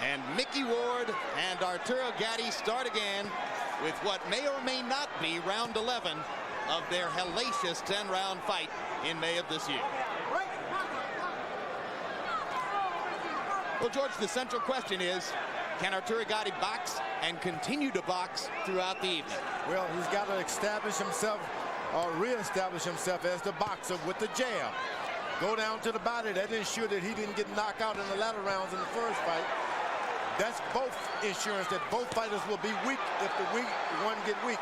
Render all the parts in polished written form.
And Micky Ward and Arturo Gatti start again with what may or may not be round 11 of their hellacious 10-round fight in May of this year. Well, George, the central question is, can Arturo Gatti box and continue to box throughout the evening? Well, he's got to establish himself or reestablish himself as the boxer with the jab. Go down to the body. That ensure that he didn't get knocked out in the latter rounds in the first fight. That's both insurance that both fighters will be weak if the one get weak.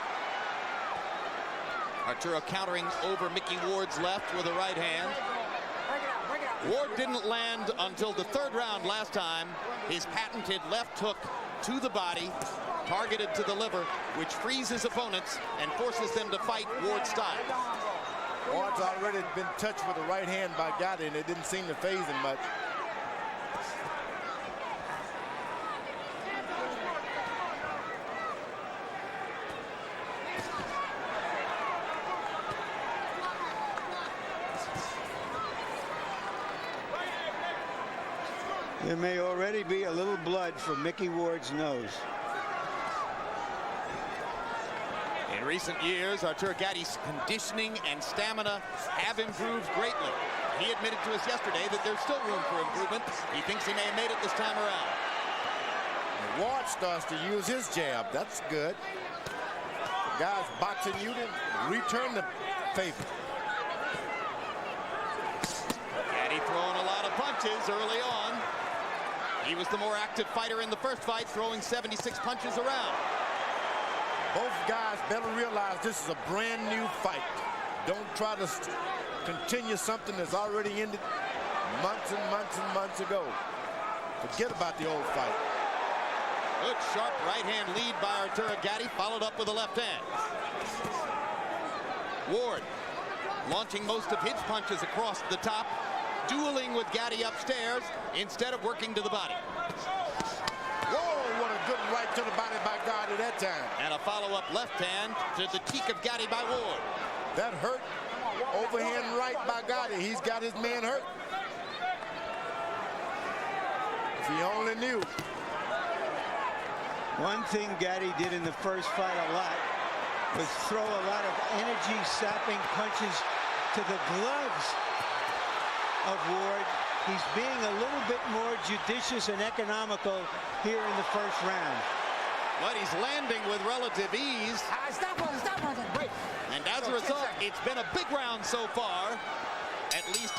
Arturo countering over Micky Ward's left with a right hand. Ward didn't land until the third round last time. His patented left hook to the body, targeted to the liver, which frees his opponents and forces them to fight Ward's style. Ward's already been touched with the right hand by Gatti, and it didn't seem to faze him much. There may already be a little blood from Micky Ward's nose. In recent years, Arturo Gatti's conditioning and stamina have improved greatly. He admitted to us yesterday that there's still room for improvement. He thinks he may have made it this time around. And Ward starts to use his jab. That's good. The guy's boxing unit return the favor. Gatti throwing a lot of punches early on. He was the more active fighter in the first fight, throwing 76 punches around. Both guys better realize this is a brand new fight. Don't try to continue something that's already ended months and months and months ago. Forget about the old fight. Good sharp right hand lead by Arturo Gatti, followed up with a left hand. Ward launching most of his punches across the top, dueling with Gatti upstairs instead of working to the body. Whoa, what a good right to the body by Gatti that time. And a follow-up left hand to the cheek of Gatti by Ward. That hurt. Overhand right by Gatti. He's got his man hurt. If he only knew. One thing Gatti did in the first fight a lot was throw a lot of energy-sapping punches to the gloves of Ward. He's being a little bit more judicious and economical here in the first round. But he's landing with relative ease. Stop on it, break. And as a result, it's been a big round so far. At least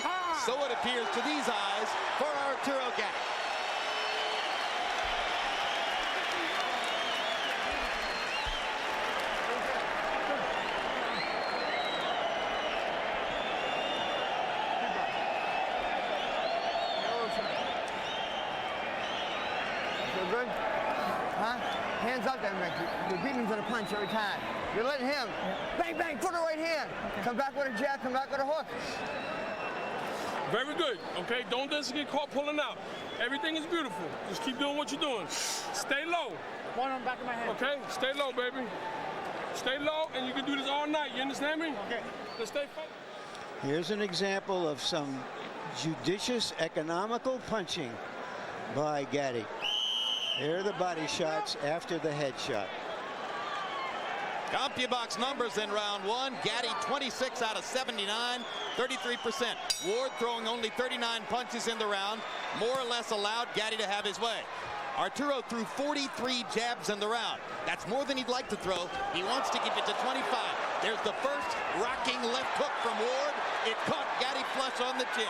so it appears to these eyes for Arturo Gatti. Good? Huh? Hands up there, Micky. You're beating him to the punch every time. You're letting him. Bang, bang, put the right hand. Come back with a jab, come back with a hook. Very good, okay? Don't just get caught pulling out. Everything is beautiful. Just keep doing what you're doing. Stay low. One on the back of my head. Okay? Stay low, baby. Stay low, and you can do this all night. You understand me? Okay. Just stay focused. Here's an example of some judicious, economical punching by Gatti. Here are the body shots after the head shot. CompuBox numbers in round one. Gatti 26 out of 79, 33%. Ward throwing only 39 punches in the round, more or less allowed Gatti to have his way. Arturo threw 43 jabs in the round. That's more than he'd like to throw. He wants to keep it to 25. There's the first rocking left hook from Ward. It caught Gatti flush on the chin.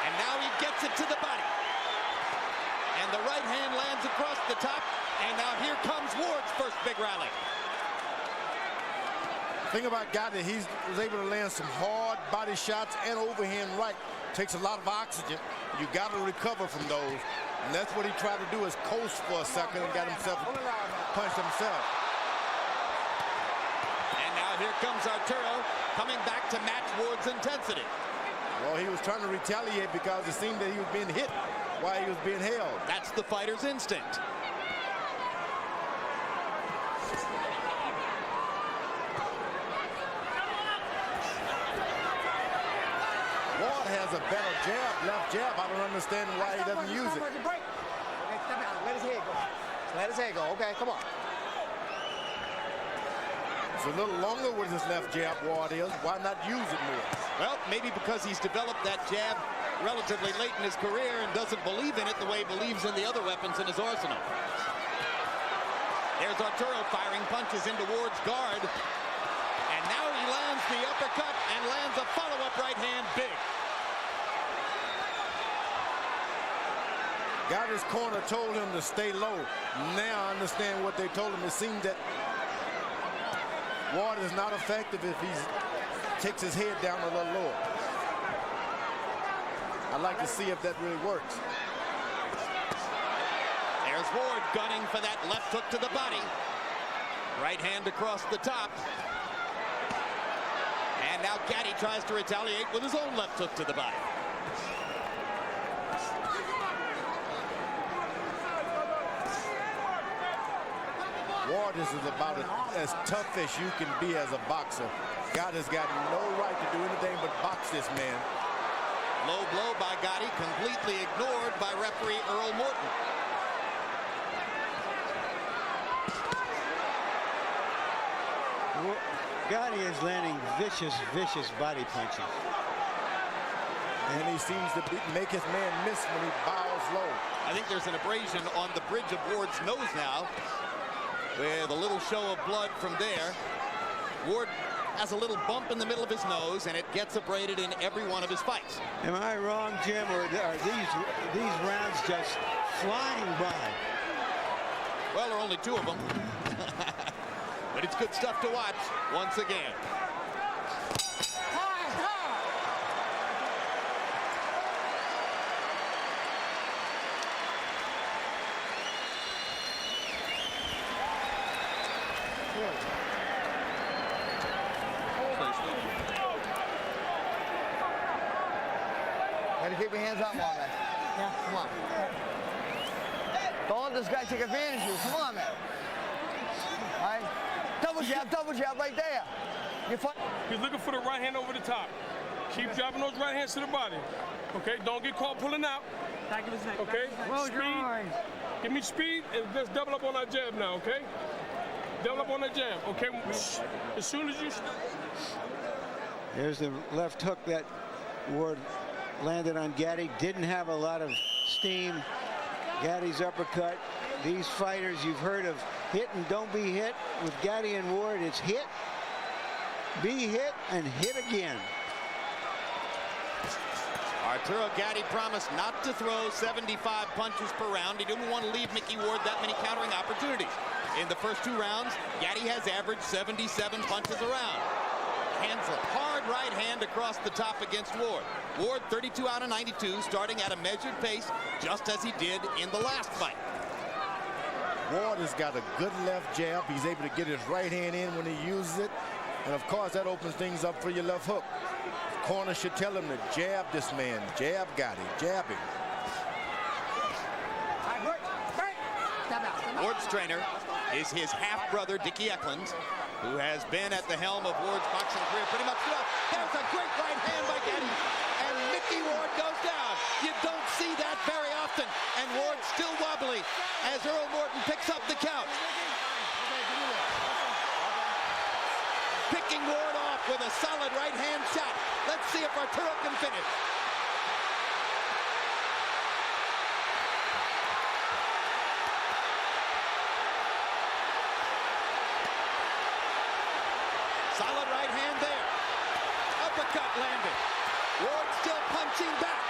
And now he gets it to the body. And the right hand lands across the top. And now here comes Ward's first big rally. The thing about Gatti, he was able to land some hard body shots and overhand right. Takes a lot of oxygen. You got to recover from those. And that's what he tried to do, is coast for a second and got himself punched himself. And now here comes Arturo coming back to match Ward's intensity. Well, he was trying to retaliate because it seemed that he was being hit while he was being held. That's the fighter's instinct. Ward has a better jab, left jab. I don't understand why he doesn't use it. Okay, step out. Let his head go. Let his head go. Okay, come on. It's a little longer with his left jab, Ward is. Why not use it more? Well, maybe because he's developed that jab relatively late in his career and doesn't believe in it the way he believes in the other weapons in his arsenal. There's Arturo firing punches into Ward's guard. And now he lands the uppercut and lands a follow-up right hand big. Gatti's corner told him to stay low. Now I understand what they told him. It seemed that Ward is not effective if he takes his head down a little lower. I'd like to see if that really works. There's Ward gunning for that left hook to the body. Right hand across the top. And now Gatti tries to retaliate with his own left hook to the body. Ward is about as tough as you can be as a boxer. Gatti's got no right to do anything but box this man. Low blow by Gatti, completely ignored by referee Earl Morton. Gatti is landing vicious body punches. And he seems to make his man miss when he bows low. I think there's an abrasion on the bridge of Ward's nose now, with a little show of blood from there. Ward has a little bump in the middle of his nose, and it gets abraded in every one of his fights. Am I wrong, Jim, or are these rounds just flying by? Well, there are only two of them. But it's good stuff to watch once again. Gotta keep your hands up, man. Yeah, come on. Don't let this guy take advantage of you. Come on, man. All right. Double jab right there. He's looking for the right hand over the top. Keep dropping those right hands to the body. Okay, don't get caught pulling out. Okay, speed. Give me speed and let's double up on our jab now, okay? Double up on that jab, okay? As soon as you... There's the left hook that Ward landed on Gatti. Didn't have a lot of steam. Gatti's uppercut. These fighters you've heard of hit and don't be hit. With Gatti and Ward, it's hit, be hit, and hit again. Arturo Gatti promised not to throw 75 punches per round. He didn't want to leave Micky Ward that many countering opportunities. In the first two rounds, Gatti has averaged 77 punches a round. Hands a hard right hand across the top against Ward. Ward 32 out of 92, starting at a measured pace, just as he did in the last fight. Ward has got a good left jab. He's able to get his right hand in when he uses it. And of course, that opens things up for your left hook. Corner should tell him to jab this man. Jab Gatti, jab him. Ward's trainer is his half-brother, Dickie Eklund, who has been at the helm of Ward's boxing career pretty much throughout. There's a great right hand by Gatti, and Micky Ward goes down. You don't see that very often, and Ward's still wobbly as Earl Morton picks up the count. Picking Ward off with a solid right hand shot. Let's see if Arturo can finish. Solid right hand there. Uppercut landed. Ward still punching back.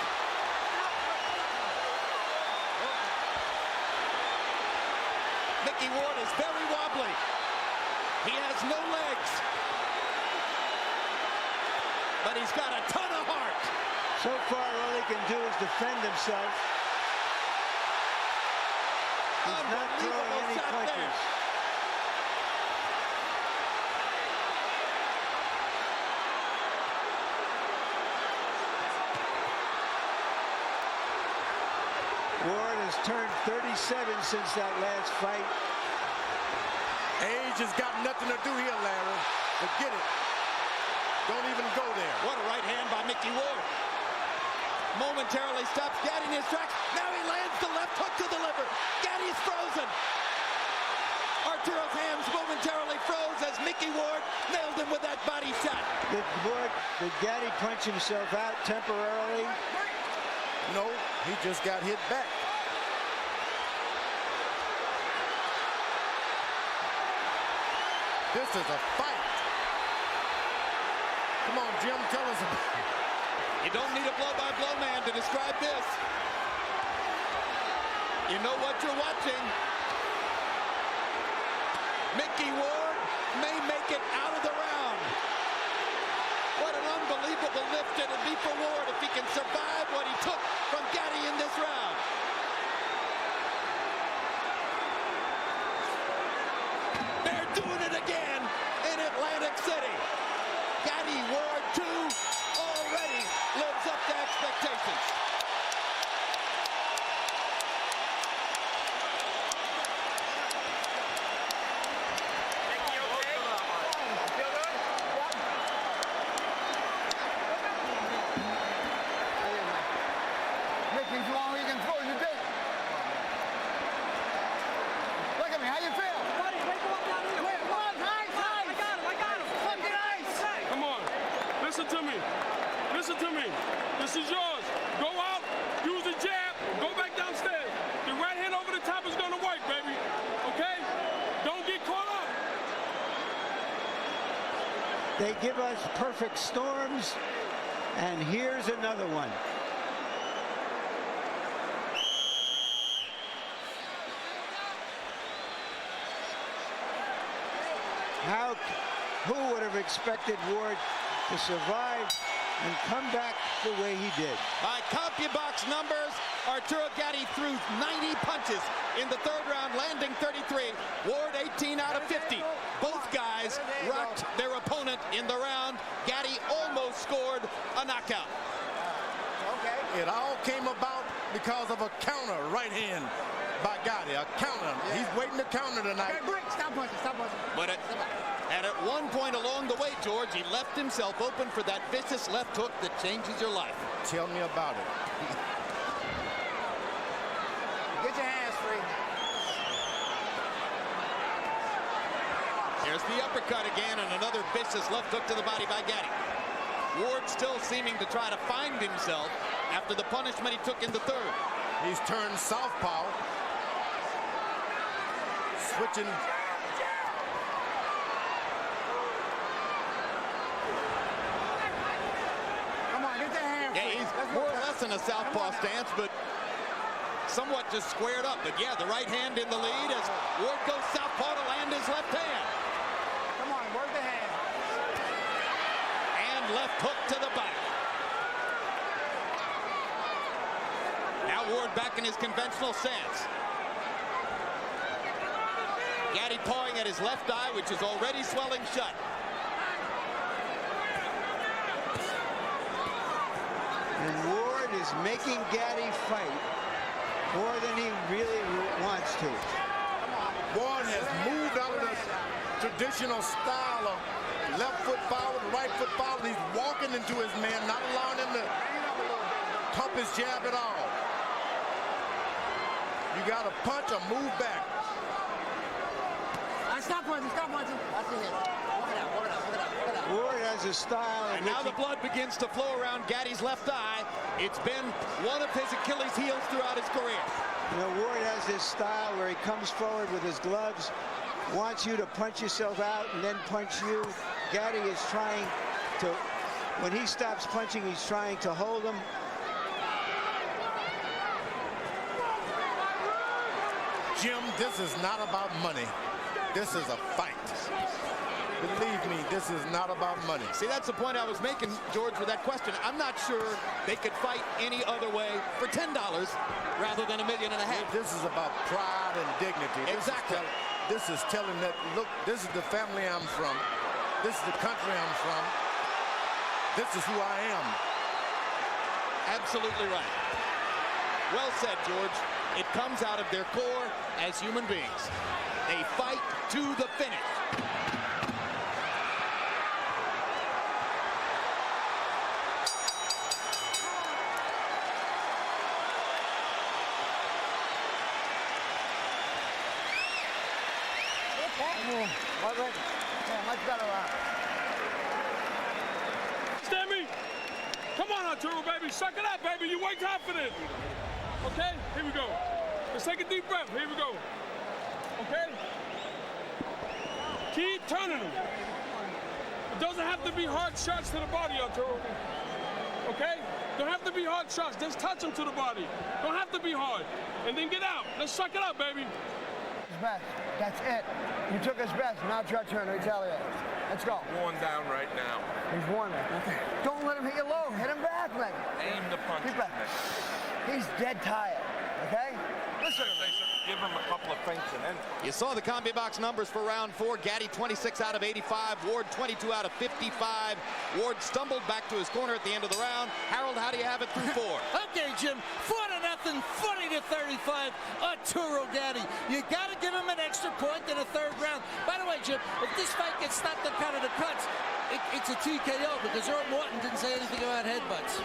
Micky Ward is very wobbly. He has no legs. But he's got a ton of heart. So far, all he can do is defend himself. He's not throwing any punches. Ward has turned 37 since that last fight. Age has got nothing to do here, Larry. Forget it. Don't even go there. What a right hand by Micky Ward. momentarily stops Gatti in his tracks. Now he lands the left hook to the liver. Gatti's frozen. Arturo's hands momentarily froze as Micky Ward nailed him with that body shot. Did Gatti punch himself out temporarily? No, he just got hit back. This is a fight. Come on, Jim, tell us about it. You don't need a blow-by-blow man to describe this. You know what you're watching. Micky Ward may make it out of the round. What an unbelievable lift it'll be for Ward if he can survive what he took from Gatti in this round. They're doing it again in Atlantic City. Gatti Ward 2 already lives up to expectations. Micky's long he can throw you big. Look at me, how you feel? Buddy, wake him up down here. Come on, nice. I got him. Fucking ice. Come on. Listen to me. Listen to me. This is yours. Go out, use the jab, go back downstairs. The right hand over the top is going to work, baby. Okay? Don't get caught up. They give us perfect storms, and here's another one. Who would have expected Ward to survive and come back the way he did? By CompuBox numbers, Arturo Gatti threw 90 punches in the third round, landing 33. Ward 18 out of 50. Both guys rocked their opponent in the round. Gatti almost scored a knockout. Okay. It all came about because of a counter right hand by Gatti. A counter. Yeah. He's waiting to counter tonight. Okay, break. Stop punching. But at one point along the way, George, he left himself open for that vicious left hook that changes your life. Tell me about it. Get your hands free. Here's the uppercut again, and another vicious left hook to the body by Gatti. Ward still seeming to try to find himself after the punishment he took in the third. He's turned southpaw. Switching. Come on, get your hands Yeah, free. he's Let's more go. or less in a southpaw stance, but somewhat just squared up. But yeah, the right hand in the lead as Ward goes southpaw to land his left hand. Come on, work the hand. And left hook to the back. Now Ward back in his conventional stance. Gatti pawing at his left eye, which is already swelling shut. And Ward is making Gatti fight more than he really wants to. Ward has moved out of the traditional style of left foot forward, right foot forward. He's walking into his man, not allowing him to pump his jab at all. You got to punch or move back. Stop punching. That's it. Walk it out. Ward has a style. And now the blood begins to flow around Gatti's left eye. It's been one of his Achilles heels throughout his career. You know, Ward has this style where he comes forward with his gloves, wants you to punch yourself out and then punch you. Gatti is trying to, when he stops punching, he's trying to hold him. Jim, this is not about money. This is a fight. Believe me, this is not about money. See, that's the point I was making, George, with that question. I'm not sure they could fight any other way for $10 rather than $1.5 million. This is about pride and dignity. Exactly. This is telling that, look, this is the family I'm from. This is the country I'm from. This is who I am. Absolutely right. Well said, George. It comes out of their core as human beings. A fight to the finish. Yeah, much better round. Stand me. Come on, Arturo, baby. Suck it up, baby. You way confident. Okay? Here we go. Let's take a deep breath. Here we go. Okay? Keep turning them. It doesn't have to be hard shots to the body, Arturo. Okay? Don't have to be hard shots. Just touch them to the body. Don't have to be hard. And then get out. Let's suck it up, baby. His best. That's it. You took his best. Now it's your turn to retaliate. Let's go. Worn down right now. He's worn there. Okay. Don't let him hit you low. Hit him back, man. Aim the punches. Keep back. He's dead tired. Okay? Listen to me. Give him a couple of feints and then. You saw the combi box numbers for round 4. Gatti 26 out of 85. Ward 22 out of 55. Ward stumbled back to his corner at the end of the round. Harold, how do you have it through 4? Okay, Jim. 4-0, 40-35. Arturo Gatti. You got to give him an extra point in the 3rd round. By the way, Jim, if this fight gets stopped at count of the cuts, it's a TKO because Earl Morton didn't say anything about headbutts.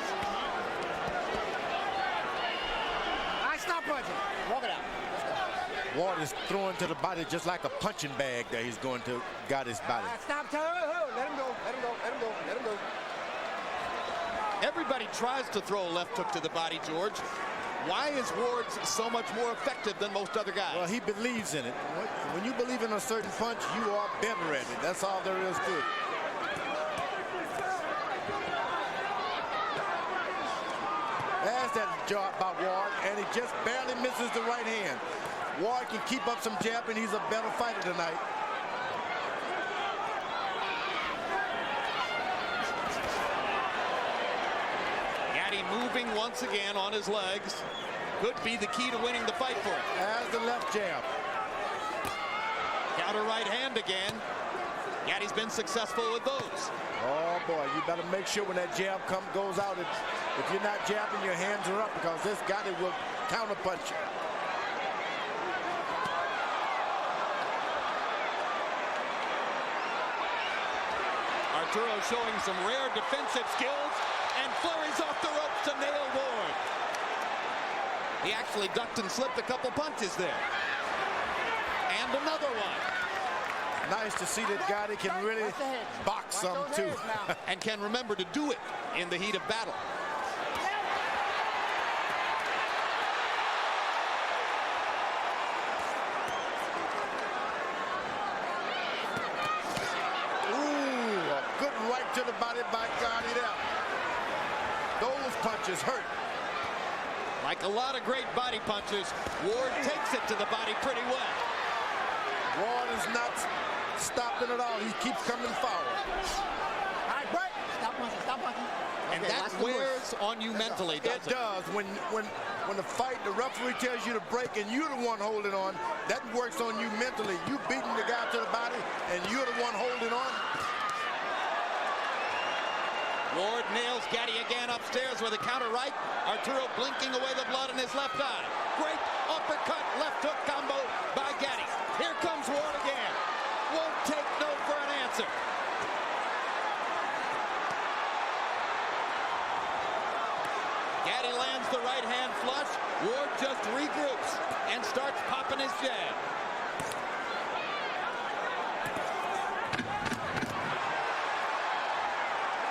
Stop punching. Walk it out. Ward is throwing to the body just like a punching bag that he's going to Gatti's body. Stop. Let him go. Let him go. Let him go. Let him go. Everybody tries to throw a left hook to the body, George. Why is Ward's so much more effective than most other guys? Well, he believes in it. When you believe in a certain punch, you are better at it. That's all there is to it. There's that jab by Ward, and he just barely misses the right hand. Ward can keep up some jab, and he's a better fighter tonight. Gatti moving once again on his legs. Could be the key to winning the fight for him. There's the left jab. Counter right hand again. Gatti's been successful with those. Oh, boy, you better make sure when that jab goes out, if you're not jabbing, your hands are up because this Gatti will counterpunch you. Arturo showing some rare defensive skills and flurries off the ropes to nail Ward. He actually ducked and slipped a couple punches there. And another one. Nice to see that Gatti can really box some too. And can remember to do it in the heat of battle. Ooh, a good right to the body by Gatti there. Those punches hurt. Like a lot of great body punches, Ward takes it to the body pretty well. Ward is not stopping at all. He keeps coming forward. All right, break. Stop punching. Stop punching. And that wears on you mentally, doesn't it? It does. When the fight, the referee tells you to break and you're the one holding on, that works on you mentally. You beating the guy to the body and you're the one holding on. Ward nails Gatti again upstairs with a counter right. Arturo blinking away the blood in his left eye. Great uppercut, left hook combo by Gatti. Here comes Ward again. Won't take no for an answer. Gatti lands the right hand flush. Ward just regroups and starts popping his jab.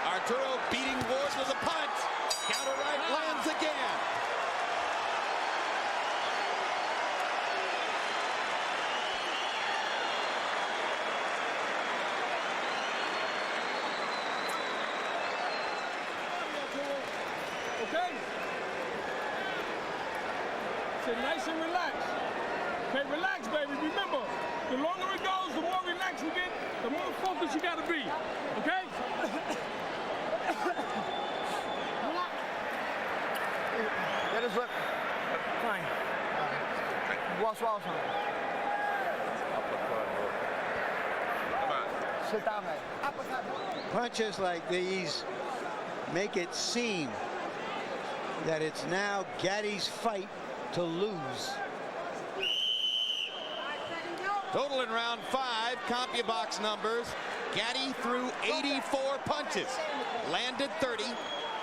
Arturo beating Ward with a punch. Counter right lands again. Okay? Sit nice and relaxed. Okay, relax, baby. Remember, the longer it goes, the more relaxed you get, the more focused you gotta be. Okay? Get his lip. Fine. Swallow something. Sit down, man. Uppercut. Punches like these make it seem that it's now Gatti's fight to lose. Total in round 5, CompuBox numbers. Gatti threw 84 punches, landed 30,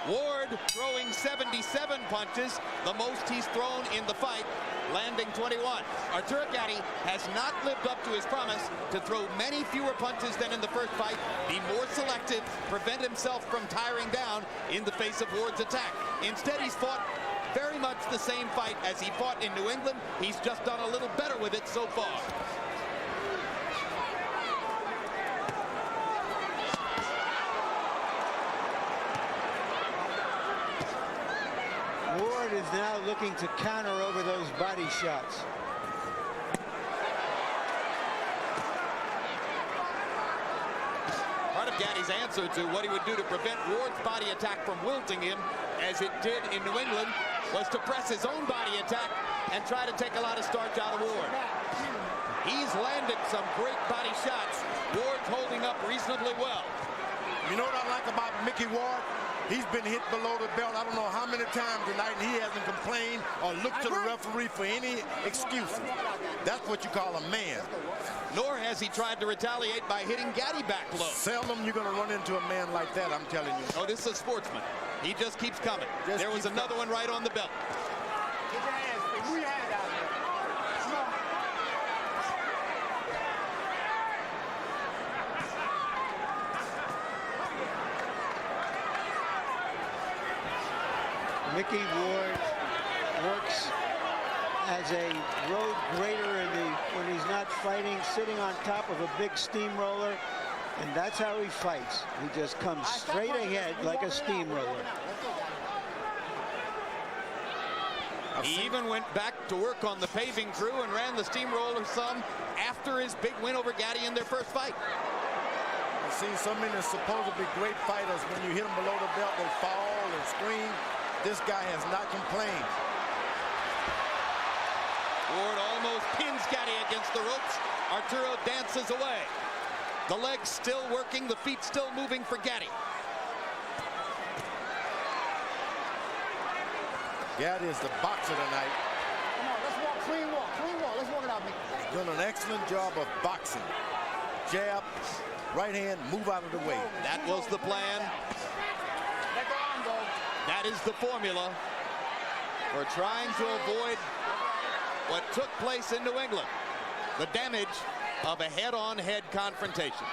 Ward throwing 77 punches, the most he's thrown in the fight, landing 21. Arturo Gatti has not lived up to his promise to throw many fewer punches than in the first fight, be more selective, prevent himself from tiring down in the face of Ward's attack. Instead, he's fought very much the same fight as he fought in New England. He's just done a little better with it so far. Ward is now looking to counter over those body shots. Part of Gatti's answer to what he would do to prevent Ward's body attack from wilting him, as it did in New England, was to press his own body attack and try to take a lot of starch out of Ward. He's landed some great body shots. Ward's holding up reasonably well. You know what I like about Micky Ward? He's been hit below the belt I don't know how many times tonight, and he hasn't complained or looked to the referee for any excuses. That's what you call a man. Nor has he tried to retaliate by hitting Gatti back low. Seldom you're going to run into a man like that, I'm telling you. Oh, this is a sportsman. He just keeps coming. There was another one right on the belt. Get your hands, move your hands out there. Come on. Micky Ward works as a road grader when he's not fighting, sitting on top of a big steamroller, and that's how he fights. He just comes straight ahead like a steamroller. He even went back to work on the paving crew and ran the steamroller some after his big win over Gatti in their first fight. I've seen so many supposedly great fighters, when you hit them below the belt, they fall and scream. This guy has not complained. Ward almost pins Gatti against the ropes. Arturo dances away. The legs still working, the feet still moving for Gatti. Gatti is the boxer tonight. Come on, let's walk, clean walk, let's walk it out, Micky. Doing an excellent job of boxing. Jab, right hand, move out of the way. That was the plan. Let the arm go. That is the formula for trying to avoid what took place in New England, the damage of a head-on-head confrontation.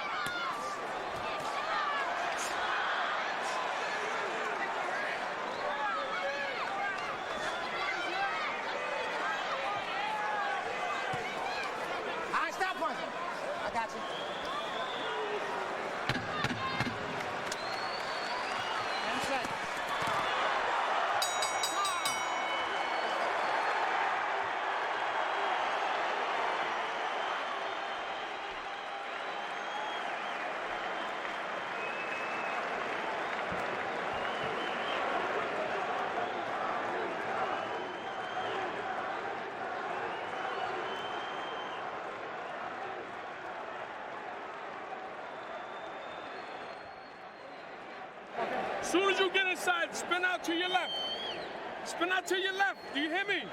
All right, stop punching. I got you. And set. As soon as you get inside, spin out to your left. Spin out to your left. Do you hear me?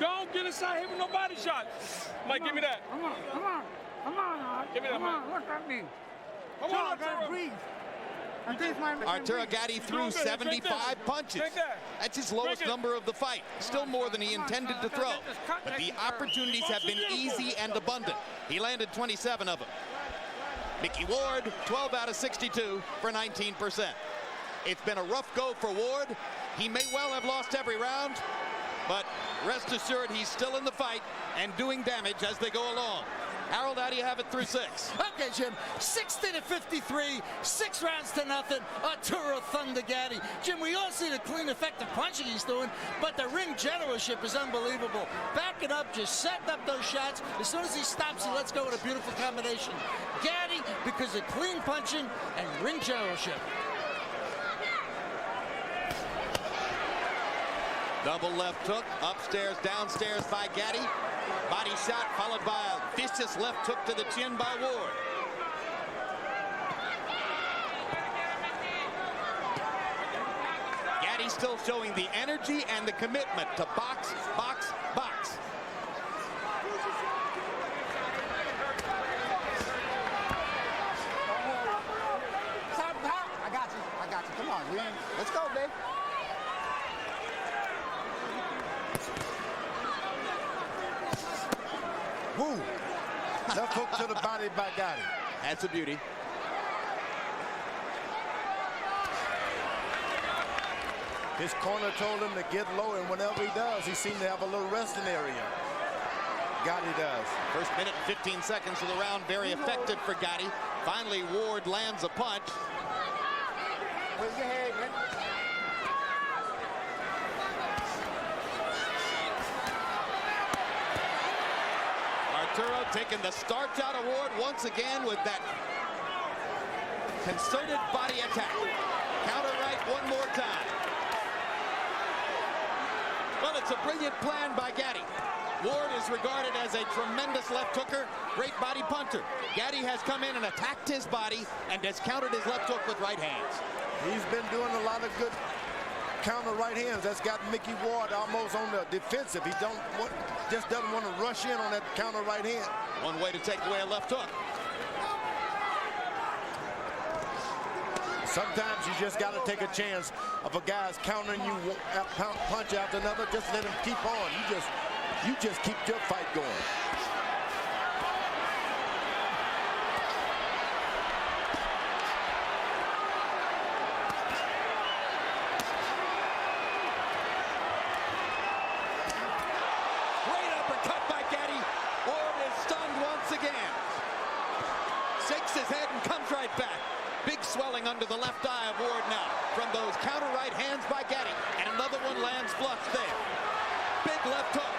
Don't get inside here with no body shot. Mike, give me that. Come on. Give me that, Mike. What's that mean? Come Sure, on, I gotta Arturo. breathe. I think my Arturo Gatti threw 75 punches. That's his lowest number of the fight. Still more than he intended to throw. But the opportunities have been easy and abundant. He landed 27 of them. Micky Ward, 12 out of 62 for 19%. It's been a rough go for Ward. He may well have lost every round, but rest assured he's still in the fight and doing damage as they go along. Harold, how do you have it through 6? Okay, Jim, 60-53, 6 rounds to nothing. Arturo Thunder Gatti. Jim, we all see the clean, effective punching he's doing, but the ring generalship is unbelievable. Backing up, just setting up those shots. As soon as he stops, he lets go with a beautiful combination. Gatti, because of clean punching and ring generalship. Double left hook, upstairs, downstairs by Gatti. Body shot followed by a vicious left hook to the chin by Ward. Gatti still showing the energy and the commitment to box, box, box. Stop. I got you. Come on, let's go, babe. Woo! Left hook to the body by Gatti. That's a beauty. His corner told him to get low, and whenever he does, he seems to have a little resting area. Gatti does. First minute and 15 seconds of the round, very effective for Gatti. Finally, Ward lands a punch. Where's your head, man? Arturo taking the starch out of Ward once again with that concerted body attack. Counter right one more time. Well, it's a brilliant plan by Gatti. Ward is regarded as a tremendous left hooker, great body punter. Gatti has come in and attacked his body and has countered his left hook with right hands. He's been doing a lot of good counter right hands. That's got Micky Ward almost on the defensive. He just doesn't want to rush in on that counter right hand. One way to take away a left hook. Sometimes you just got to take a chance of a guy's countering you punch after another. Just let him keep on. You just keep your fight going. Great uppercut by Gatti. Ward is stunned once again. Shakes his head and comes right back. Big swelling under the left eye of Ward now from those counter right hands by Gatti. And another one lands flush there. Big left hook.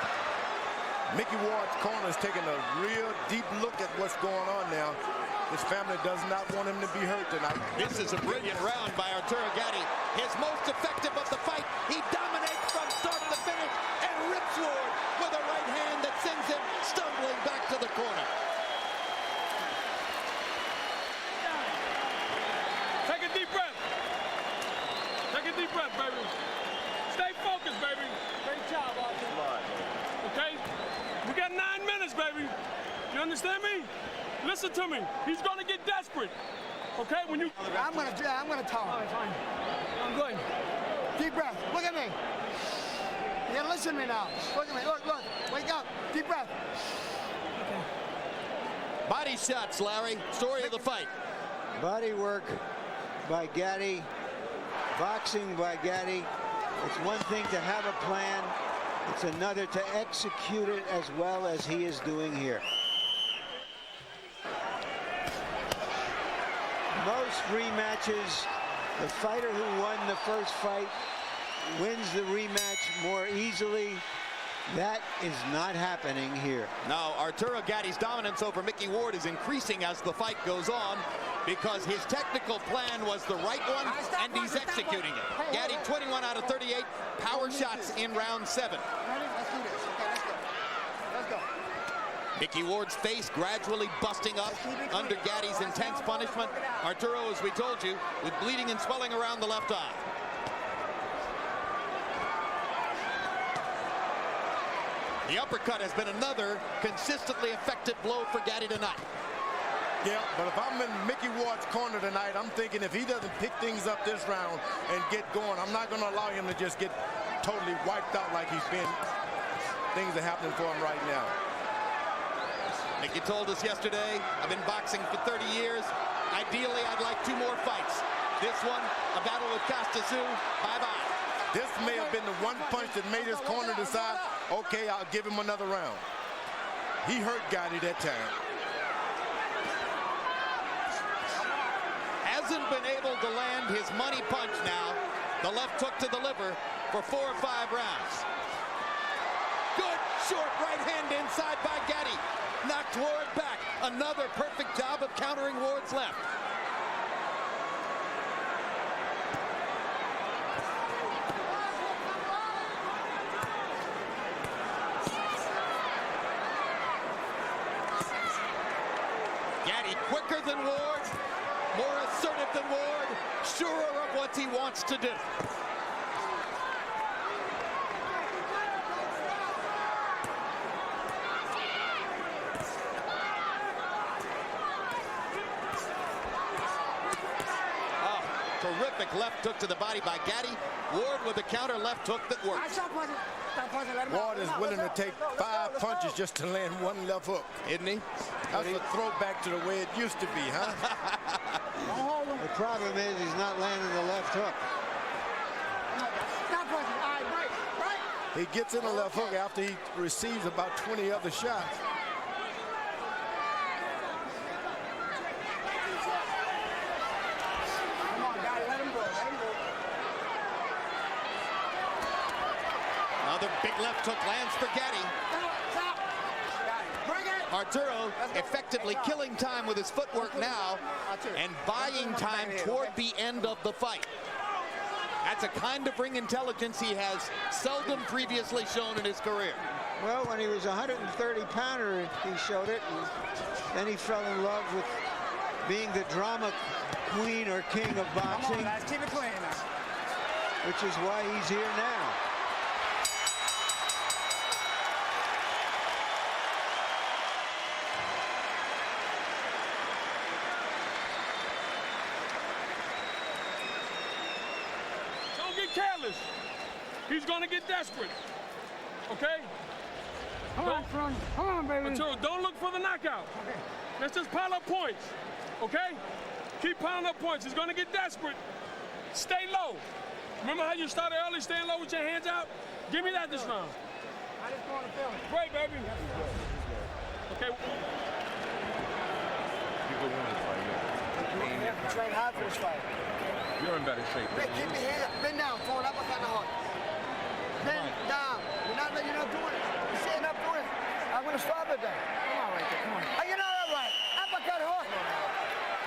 Micky Ward's corner is taking a real deep look at what's going on now. His family does not want him to be hurt tonight. This is a brilliant round by Arturo Gatti. His most effective of the fight. He dominates from start to finish and rips Ward with a right hand that sends him stumbling back to the corner. Take a deep breath. Take a deep breath, baby. Stay focused, baby. Great job, Arturo. Okay? We got 9 minutes, baby. You understand me? Listen to me. He's going to get desperate. Okay? When you... I'm gonna tell him. All right, fine. I'm good. Deep breath. Look at me. You gotta listen to me now. Look at me. Look. Wake up. Deep breath. Body shots, Larry. Story of the fight. Body work by Gatti, boxing by Gatti. It's one thing to have a plan. It's another to execute it as well as he is doing here. Most rematches, the fighter who won the first fight wins the rematch more easily. That is not happening here. Now, Arturo Gatti's dominance over Micky Ward is increasing as the fight goes on because his technical plan was the right one, and he's executing it. Gatti 21 out of 38 power shots in round 7. Ready? Let's do this. Okay, let's go. Let's go. Micky Ward's face gradually busting up under Gatti's intense punishment. Arturo, as we told you, with bleeding and swelling around the left eye. The uppercut has been another consistently effective blow for Gatti tonight. Yeah, but if I'm in Micky Ward's corner tonight, I'm thinking if he doesn't pick things up this round and get going, I'm not going to allow him to just get totally wiped out like he's been. Things are happening for him right now. Micky told us yesterday, I've been boxing for 30 years. Ideally, I'd like 2 more fights. This one, a battle with Costa-Tzu, bye-bye. This may have been the one punch that made his corner decide, okay, I'll give him another round. He hurt Gatti that time. Hasn't been able to land his money punch now. The left hook to the liver for 4 or 5 rounds. Good short right hand inside by Gatti. Knocked Ward back. Another perfect job of countering Ward's left. Gatti quicker than Ward, more assertive than Ward, surer of what he wants to do. Terrific terrific left hook to the body by Gatti. Ward with a counter left hook that works. Ward is willing to take 5 punches just to land 1 left hook. Isn't he? That's a throwback to the way it used to be, huh? The problem is he's not landing the left hook. He gets in the left hook after he receives about 20 other shots. Another big left hook lands for Gatti. Arturo effectively killing time with his footwork now and buying time toward the end of the fight. That's a kind of ring intelligence he has seldom previously shown in his career. Well, when he was a 130-pounder, he showed it, and then he fell in love with being the drama queen or king of boxing. Come on, guys, keep it clean now. Which is why he's here now. Careless. He's gonna get desperate. Okay? Come on, son. Come on, baby. Arturo, don't look for the knockout. Okay. Let's just pile up points. Okay? Keep piling up points. He's gonna get desperate. Stay low. Remember how you started early, staying low with your hands out? Give me that this round. I just want to feel it. Great, baby. Okay. You could win this fight. Train hard for this fight. You're in better shape. Hey, keep your head up. Bend down. Throw it up on the hook. Bend down. You're not doing it. You're sitting up doing it. I'm going to stop it then. Come on, right there. Come on. Hey, you're not all right. Uppercut hook.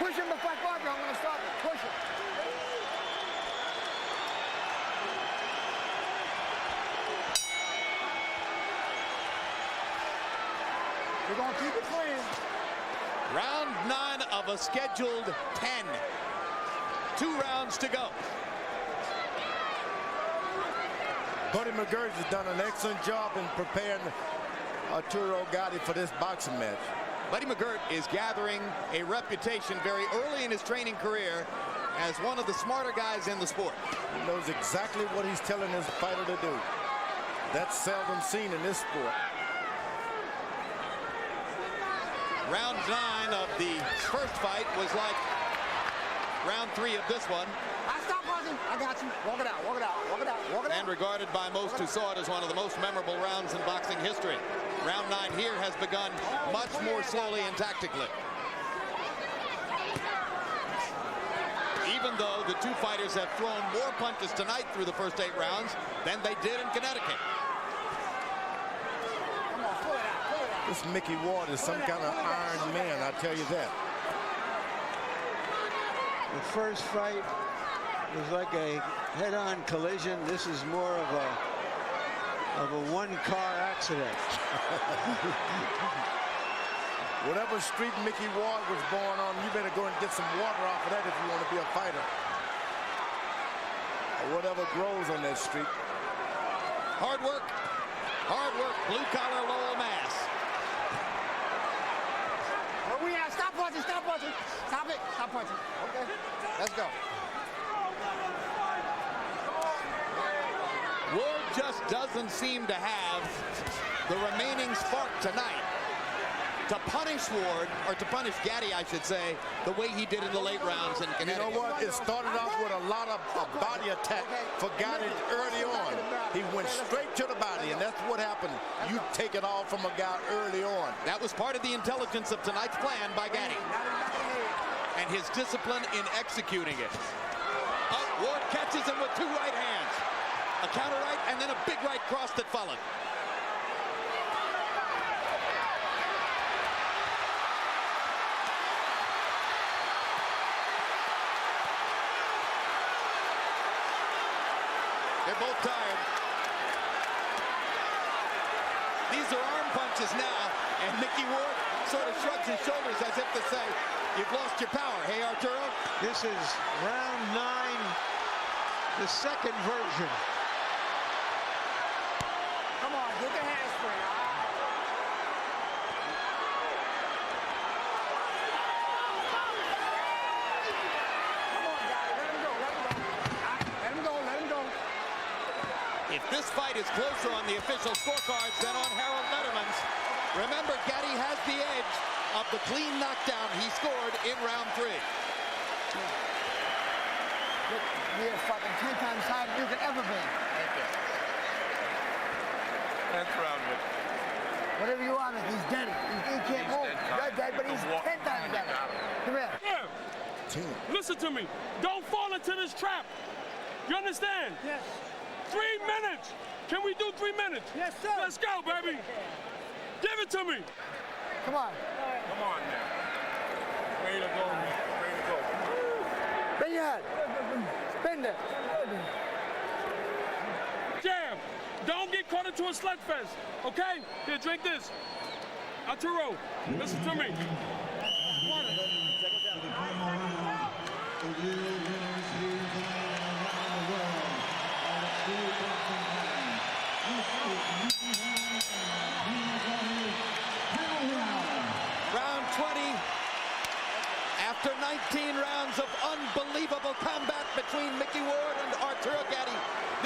Push him before I I'm going to stop it. Push it. We're going to keep it clean. Round 9 of a scheduled 10. 2 rounds to go. Buddy McGirt has done an excellent job in preparing Arturo Gatti for this boxing match. Buddy McGirt is gathering a reputation very early in his training career as one of the smarter guys in the sport. He knows exactly what he's telling his fighter to do. That's seldom seen in this sport. Round 9 of the first fight was like round 3 of this one. I stop buzzing. I got you. Walk it out. Walk it out. Walk it out. Walk it out. And regarded by most who saw it as one of the most memorable rounds in boxing history. Round 9 here has begun much more slowly and tactically. Even though the two fighters have thrown more punches tonight through the first 8 rounds than they did in Connecticut. Come on, pull it out. Pull it out. This Micky Ward is some kind of iron man, I tell you that. The first fight was like a head-on collision. This is more of a one-car accident. Whatever street Micky Ward was born on, you better go and get some water off of that if you want to be a fighter. Or whatever grows on that street. Hard work, blue-collar Lowell, Mass. Where we at? Stop punching. Stop punching. Stop it. Stop punching. Okay. Let's go. Ward just doesn't seem to have the remaining spark tonight to punish Ward, or to punish Gatti, I should say, the way he did in the late rounds in Connecticut. You know what? It started off with a lot of body attack for Gatti early on. He went straight to the body, and that's what happened. You take it all from a guy early on. That was part of the intelligence of tonight's plan by Gatti. And his discipline in executing it. Ward catches him with 2 right hands. A counter right, and then a big right cross that followed. They're both tired. These are arm punches now, and Micky Ward sort of shrugs his shoulders as if to say, you've lost your power. Hey, Arturo? This is round 9, the second version. Come on. Get the handspring. Come on, guys. Let him go. Let him go. if this fight is closer on the official scorecards than on Harold Letterman's, remember, Gatti has the edge of the clean knockdown he scored in round 3. You're fucking 10 times higher than you could ever be. Thank you. 10th round, Micky. Whatever you want, he's dead. He can't move. You're dead, but he's 10 times dead. Come here. Yeah. Listen to me. Don't fall into this trap. You understand? Yes. 3 minutes. Can we do 3 minutes? Yes, sir. Let's go, baby. Give it to me. Come on. Come on now. Ready to go, man. Ready to go. Bend your head. Bend it. Jam. Don't get caught into a slugfest, okay? Here, drink this. Arturo, listen to me. Round 20. After 19 rounds of unbelievable combat between Micky Ward and Arturo Gatti,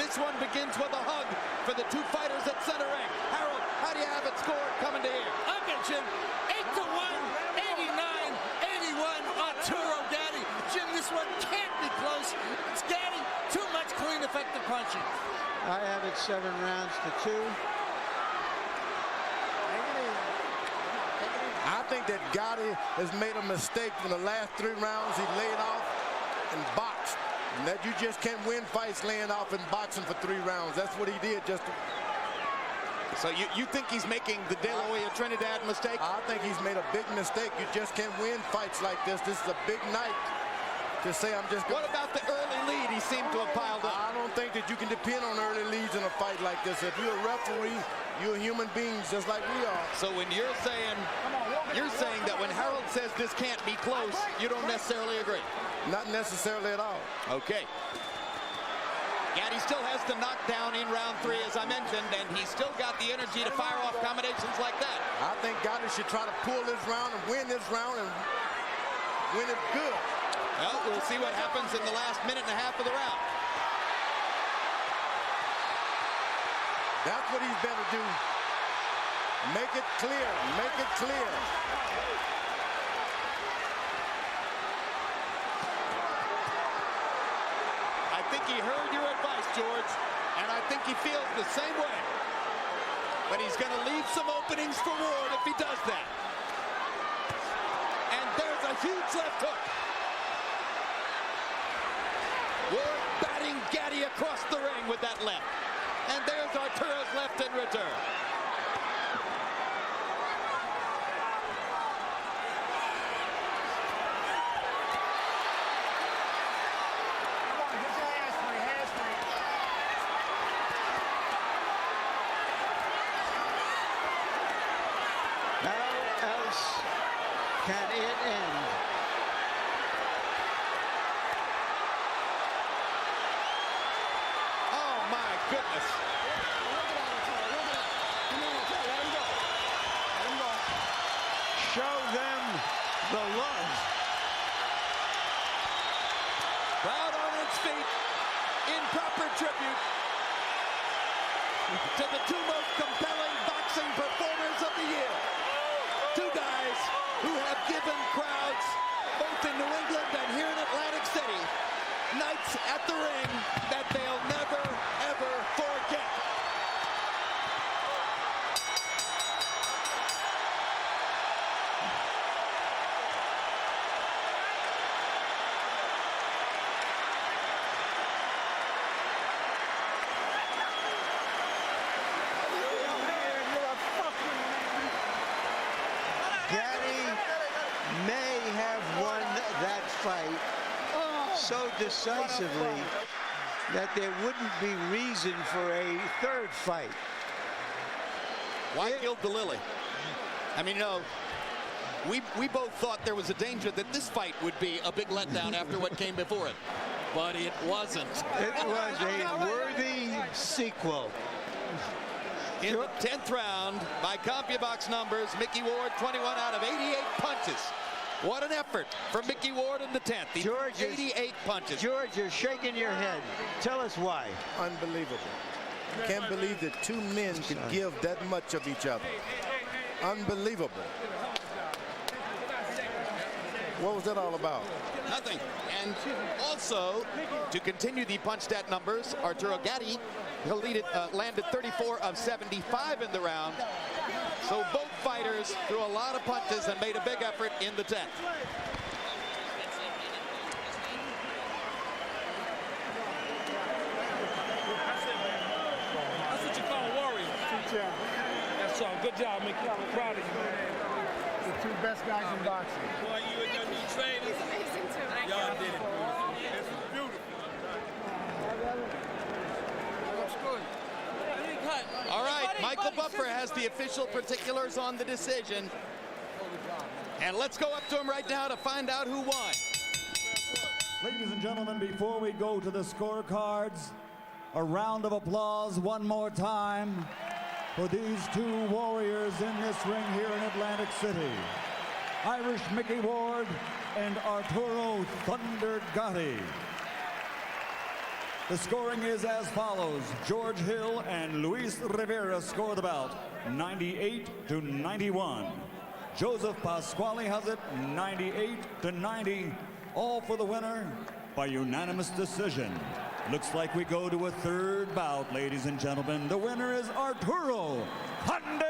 this one begins with a hug for the two fighters at center ring. Harold, how do you have it scored coming to here? Okay, Jim. 8-1, 89, 81, Arturo Gatti. Jim, this one can't be close. It's Gatti. Too much clean, effective punching. I have it 7 rounds to 2. I think that Gatti has made a mistake in the last 3 rounds. He laid off and boxed. And that you just can't win fights laying off and boxing for 3 rounds. That's what he did. So you think he's making the De La Hoya Trinidad mistake? I think he's made a big mistake. You just can't win fights like this. This is a big night to say I'm just What about the early lead he seemed to have piled up? I don't think that you can depend on early leads in a fight like this. If you're a referee, you're human beings just like we are. So when you're saying that when Harold says this can't be close, you don't necessarily agree? Not necessarily at all. Okay. Gatti still has to knock down in round 3, as I mentioned, and he's still got the energy to fire off combinations like that. I think Gatti should try to pull this round and win this round and win it good. Well, we'll see what happens in the last minute and a half of the round. That's what he's better do. Make it clear. Make it clear. I think he heard your advice, George, and I think he feels the same way. But he's going to leave some openings for Ward if he does that. And there's a huge left hook. Ward batting Gatti across the ring with that left. And there's Arturo's left in return. How else can it end? Oh, my goodness. Show them the love. Crowd on its feet in proper tribute to the 2 most compelling boxing performers of the year. 2 guys who have given crowds, both in New England and here in Atlantic City, nights at the ring that they'll never, ever forget. Gatti may have won that fight so decisively that there wouldn't be reason for a 3rd fight. Why gild the lily? I mean, you know, we both thought there was a danger that this fight would be a big letdown after what came before it. But it wasn't. It was a worthy sequel. In the 10th round, by CompuBox numbers, Micky Ward 21 out of 88 punches. What an effort for Micky Ward in the 10th. He threw 88 punches. George, you're shaking your head. Tell us why. Unbelievable. Can't believe that two men can give that much of each other. Unbelievable. What was that all about? Nothing. And also, to continue the punch stat numbers, Arturo Gatti landed 34 of 75 in the round. So both fighters threw a lot of punches and made a big effort in the 10th. That's what you call a warrior. That's all. Good job, Micky. I'm proud of you. The two best guys in boxing. Boy, you and your new trainers. Y'all did it. This is beautiful. Looks good. All right, Michael Buffer has the official particulars on the decision. And let's go up to him right now to find out who won. Ladies and gentlemen, before we go to the scorecards, a round of applause one more time for these two warriors in this ring here in Atlantic City. Irish Micky Ward and Arturo Thunder Gatti. The scoring is as follows. George Hill and Luis Rivera score the bout 98-91. Joseph Pasquale has it 98-90. All for the winner by unanimous decision. Looks like we go to a third bout, ladies and gentlemen. The winner is Arturo Thunder